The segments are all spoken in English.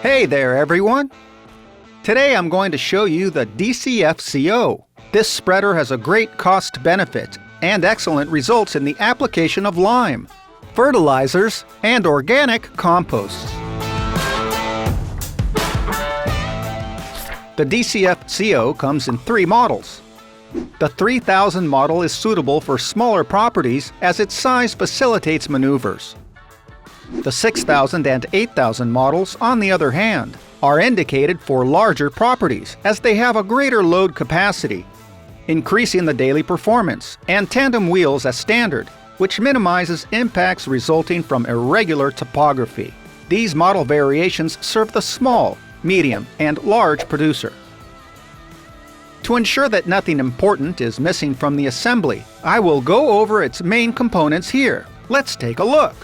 Hey there, everyone! Today I'm going to show you the DCF-CO. This spreader has a great cost benefit and excellent results in the application of lime, fertilizers, and organic composts. The DCF-CO comes in 3 models. The 3000 model is suitable for smaller properties as its size facilitates maneuvers. The 6000 and 8000 models, on the other hand, are indicated for larger properties as they have a greater load capacity, increasing the daily performance, and tandem wheels as standard, which minimizes impacts resulting from irregular topography. These model variations serve the small, medium, and large producer. To ensure that nothing important is missing from the assembly, I will go over its main components here. Let's take a look.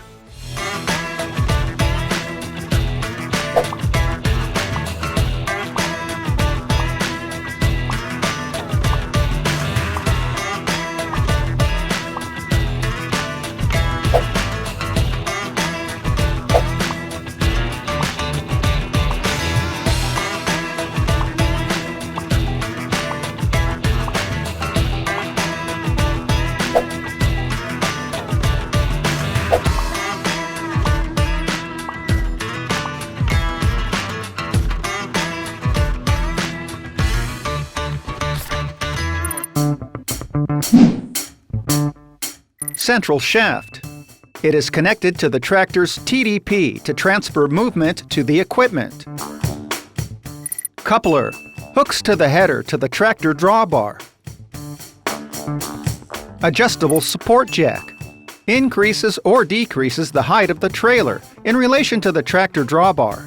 Central shaft. It is connected to the tractor's TDP to transfer movement to the equipment. Coupler. Hooks to the header to the tractor drawbar. Adjustable support jack. Increases or decreases the height of the trailer in relation to the tractor drawbar.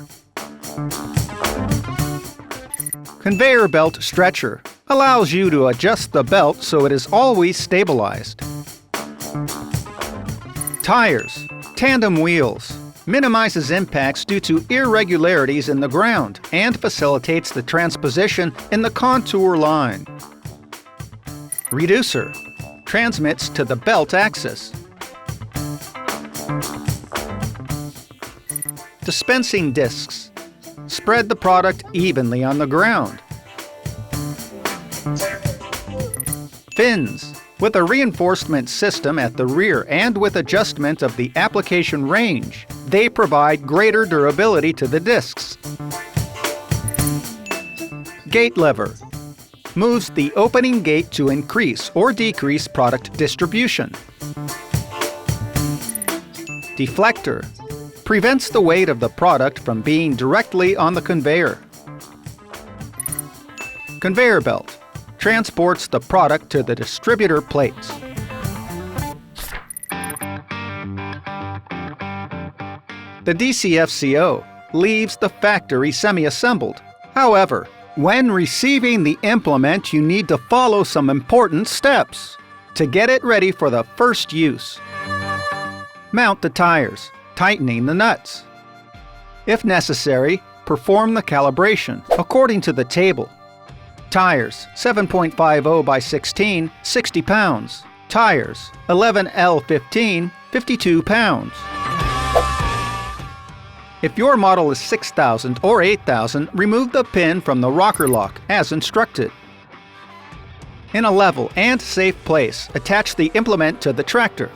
Conveyor belt stretcher. Allows you to adjust the belt so it is always stabilized. Tires. Tandem wheels. Minimizes impacts due to irregularities in the ground and facilitates the transposition in the contour line. Reducer. Transmits to the belt axis. Dispensing discs. Spread the product evenly on the ground. Fins. With a reinforcement system at the rear and with adjustment of the application range, they provide greater durability to the discs. Gate lever. Moves the opening gate to increase or decrease product distribution. Deflector. Prevents the weight of the product from being directly on the conveyor. Conveyor belt. Transports the product to the distributor plates. The DCF-CO leaves the factory semi-assembled. However, when receiving the implement, you need to follow some important steps to get it ready for the first use. Mount the tires, tightening the nuts. If necessary, perform the calibration according to the table. Tires 7.50 by 16, 60 pounds. Tires 11L15, 52 pounds. If your model is 6000 or 8000, remove the pin from the rocker lock as instructed. In a level and safe place, attach the implement to the tractor.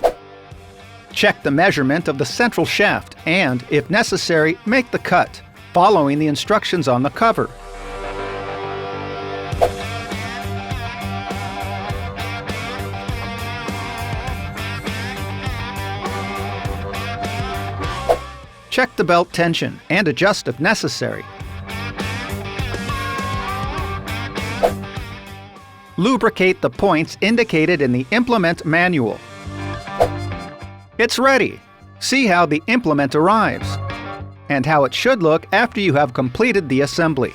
Check the measurement of the central shaft and, if necessary, make the cut, following the instructions on the cover. Check the belt tension and adjust if necessary. Lubricate the points indicated in the implement manual. It's ready. See how the implement arrives and how it should look after you have completed the assembly.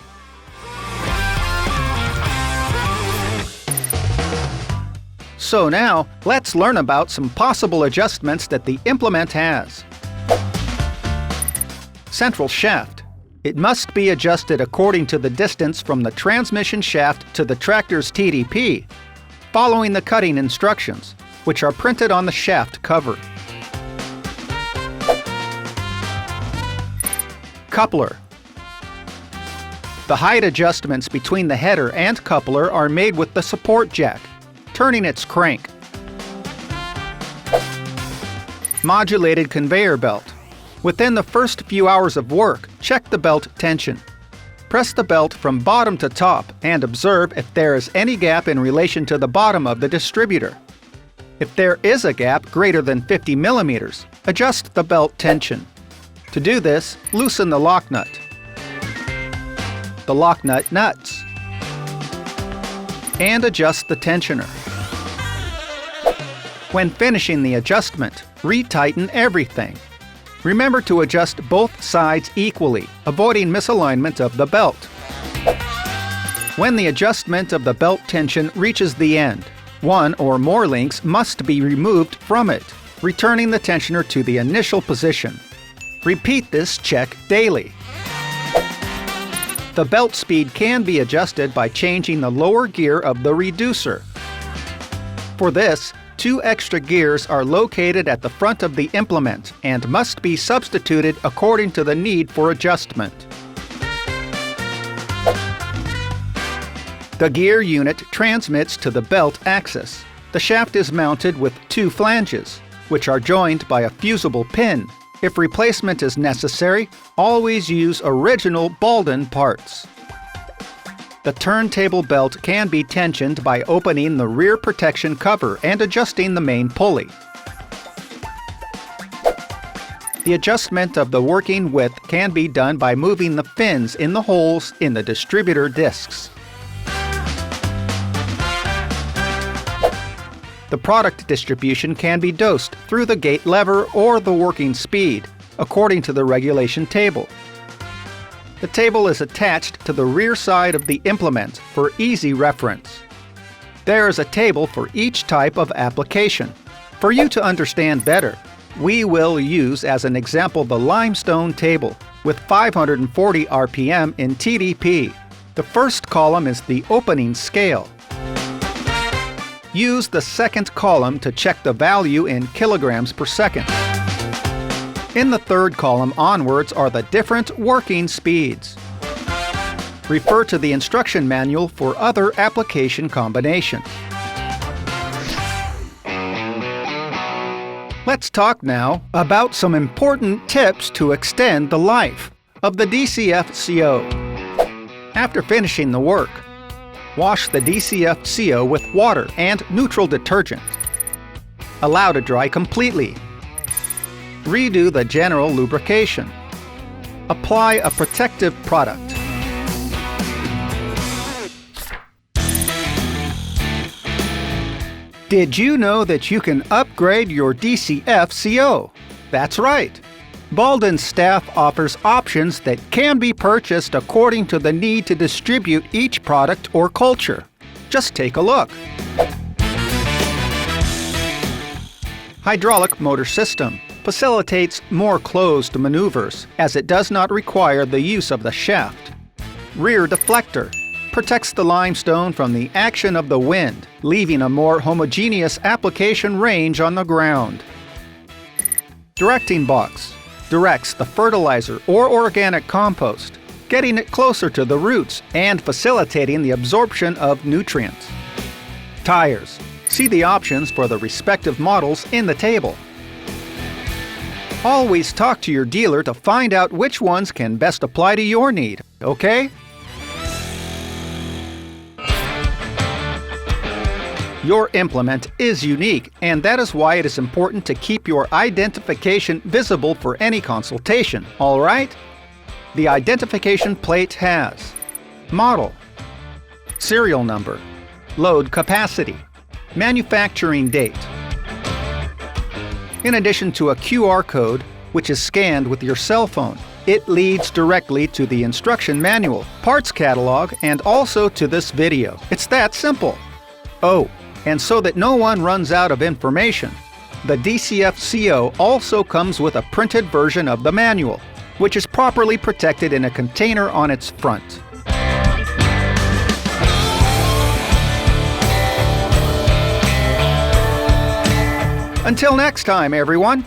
So now, let's learn about some possible adjustments that the implement has. Central shaft. It must be adjusted according to the distance from the transmission shaft to the tractor's TDP, following the cutting instructions, which are printed on the shaft cover. Coupler. The height adjustments between the header and coupler are made with the support jack, turning its crank. Modulated conveyor belt. Within the first few hours of work, check the belt tension. Press the belt from bottom to top and observe if there is any gap in relation to the bottom of the distributor. If there is a gap greater than 50 millimeters, adjust the belt tension. To do this, loosen the lock nut. The lock nut nuts. And adjust the tensioner. When finishing the adjustment, retighten everything. Remember to adjust both sides equally, avoiding misalignment of the belt. When the adjustment of the belt tension reaches the end, one or more links must be removed from it, returning the tensioner to the initial position. Repeat this check daily. The belt speed can be adjusted by changing the lower gear of the reducer. For this, 2 extra gears are located at the front of the implement and must be substituted according to the need for adjustment. The gear unit transmits to the belt axis. The shaft is mounted with 2 flanges, which are joined by a fusible pin. If replacement is necessary, always use original Baldan parts. The turntable belt can be tensioned by opening the rear protection cover and adjusting the main pulley. The adjustment of the working width can be done by moving the fins in the holes in the distributor discs. The product distribution can be dosed through the gate lever or the working speed, according to the regulation table. The table is attached to the rear side of the implement for easy reference. There is a table for each type of application. For you to understand better, we will use as an example the Limestone table with 540 RPM in TDP. The first column is the opening scale. Use the second column to check the value in kilograms per second. In the third column onwards are the different working speeds. Refer to the instruction manual for other application combinations. Let's talk now about some important tips to extend the life of the DCF-CO. After finishing the work, wash the DCF-CO with water and neutral detergent. Allow to dry completely. Redo the general lubrication. Apply a protective product. Did you know that you can upgrade your DCF-CO? That's right! Baldan's staff offers options that can be purchased according to the need to distribute each product or culture. Just take a look. Hydraulic motor system facilitates more closed maneuvers as it does not require the use of the shaft. Rear deflector protects the limestone from the action of the wind, leaving a more homogeneous application range on the ground. Directing box directs the fertilizer or organic compost, getting it closer to the roots and facilitating the absorption of nutrients. Tires. See the options for the respective models in the table. Always talk to your dealer to find out which ones can best apply to your need, okay? Your implement is unique, and that is why it is important to keep your identification visible for any consultation, all right? The identification plate has model, serial number, load capacity, manufacturing date. In addition to a QR code, which is scanned with your cell phone, it leads directly to the instruction manual, parts catalog, and also to this video. It's that simple. Oh, and so that no one runs out of information, the DCF-CO also comes with a printed version of the manual, which is properly protected in a container on its front. Until next time, everyone!